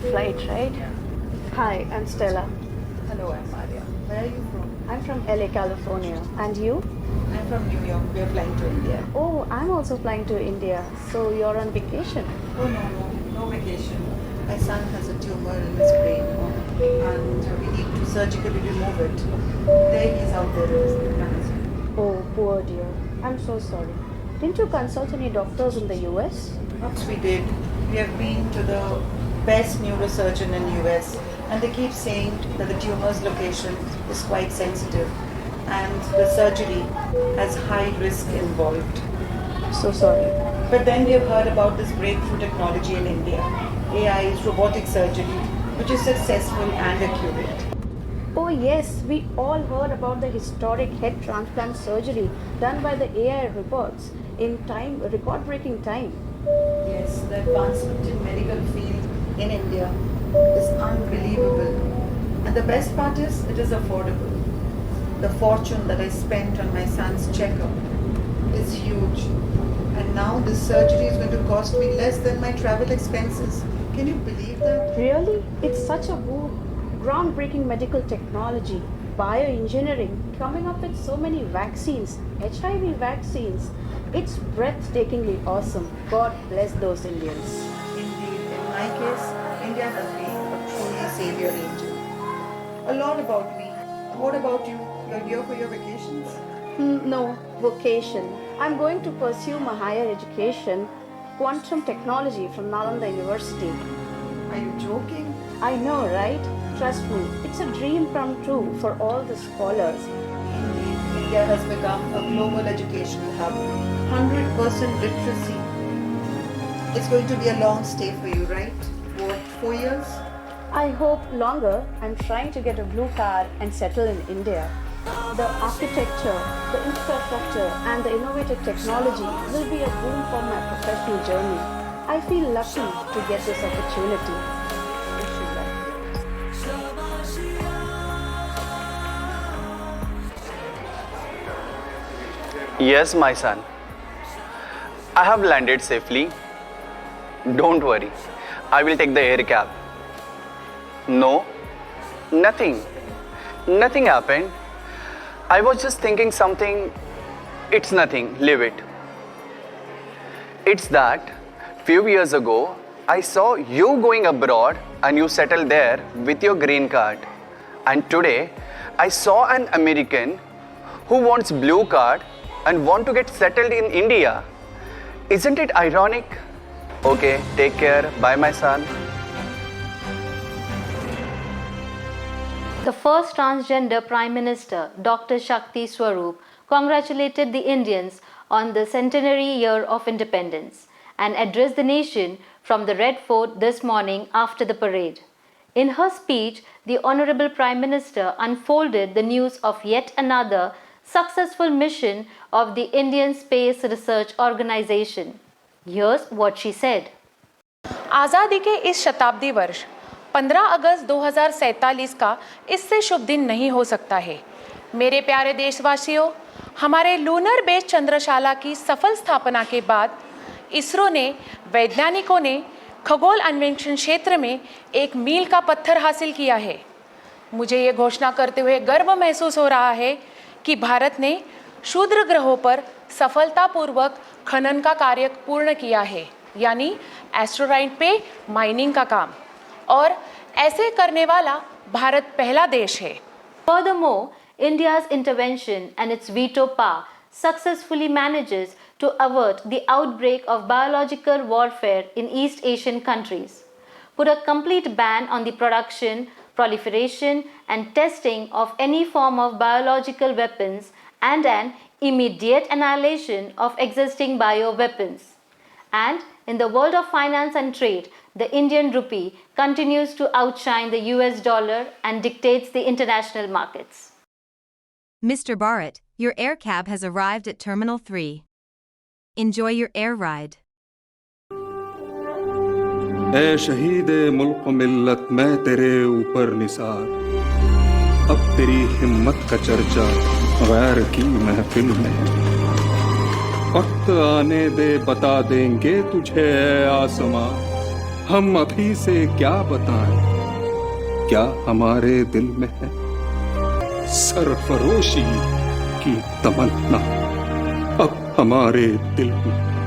flight, right? Yeah. Hi, I'm Stella. Hello, I'm Maria. Where are you from? I'm from LA, California. And you? I'm from New York. We are flying to India. Oh, I'm also flying to India. So you're on vacation? Oh no vacation. My son has a tumor in his brain, and we need to surgically remove it. There he is out there in Amazon. Oh, poor dear. I'm so sorry. Didn't you consult any doctors in the US? Yes, we did. We have been to the best neurosurgeon in US, and they keep saying that the tumor's location is quite sensitive, and the surgery has high risk involved. So sorry. But then we have heard about this breakthrough technology in India. AI is robotic surgery, which is successful and accurate. Oh, yes, we all heard about the historic head transplant surgery done by the AI robots in time, record-breaking time. Yes, the advancement in medical field in India is unbelievable. And the best part is it is affordable. The fortune that I spent on my son's checkup is huge. And now this surgery is going to cost me less than my travel expenses. Can you believe that? Really? It's such a boom. Groundbreaking medical technology, bioengineering, coming up with so many vaccines, HIV vaccines. It's breathtakingly awesome. God bless those Indians. Indeed, in my case, India has been a truly savior angel. A lot about me. What about you? You're here for your vacations? No, vocation. I'm going to pursue my higher education, quantum technology from Nalanda University. Are you joking? I know, right? Trust me, it's a dream come true for all the scholars. Indeed, India has become a global educational hub. 100% literacy. It's going to be a long stay for you, right? What, 4 years? I hope longer. I'm trying to get a blue card and settle in India. The architecture, the infrastructure, and the innovative technology will be a boom for my professional journey. I feel lucky to get this opportunity. Wish you luck. Yes, my son. I have landed safely. Don't worry. I will take the air cab. No, nothing. Nothing happened. I was just thinking something. It's nothing. Leave it. It's that few years ago, I saw you going abroad and you settled there with your green card. And today, I saw an American who wants blue card and want to get settled in India. Isn't it ironic? Okay, take care. Bye, my son. The first transgender Prime Minister, Dr. Shakti Swaroop, congratulated the Indians on the centenary year of independence and addressed the nation from the Red Fort this morning after the parade. In her speech, the Honorable Prime Minister unfolded the news of yet another successful mission of the Indian Space Research Organization. Here's what she said. आज़ादी के इस शताब्दी वर्ष 15 अगस्त 2047 का इससे शुभ दिन नहीं हो सकता है। मेरे प्यारे देशवासियों, हमारे लूनर बेस चंद्रशाला की सफल स्थापना के बाद इसरो ने वैज्ञानिकों ने खगोल अन्वेषण क्षेत्र में एक मील का पत्थर हासिल किया है। मुझे ये घोषणा करते हुए गर्व महसूस हो रहा है कि भारत ने क्षुद्र ग्रहों पर सफलतापूर्वक खनन का कार्य पूर्ण किया है, यानी एस्टेरॉइड पे माइनिंग का काम, और ऐसे करने वाला भारत पहला देश है। Furthermore, India's intervention and its veto power successfully manages to avert the outbreak of biological warfare in East Asian countries, put a complete ban on the production, proliferation, and testing of any form of biological weapons, and an immediate annihilation of existing bioweapons. And in the world of finance and trade, the Indian rupee continues to outshine the US dollar and dictates the international markets. Mr. Bharat, your air cab has arrived at Terminal 3. Enjoy your air ride. ए शहीद मुल्क मिल्लत मैं तेरे ऊपर निसार, अब तेरी हिम्मत का चर्चा गैर की महफिल में। वक्त आने दे बता देंगे तुझे ए आसमां, हम अभी से क्या बताएं, क्या हमारे दिल में है सरफरोशी की तमन्ना अब हमारे दिल में।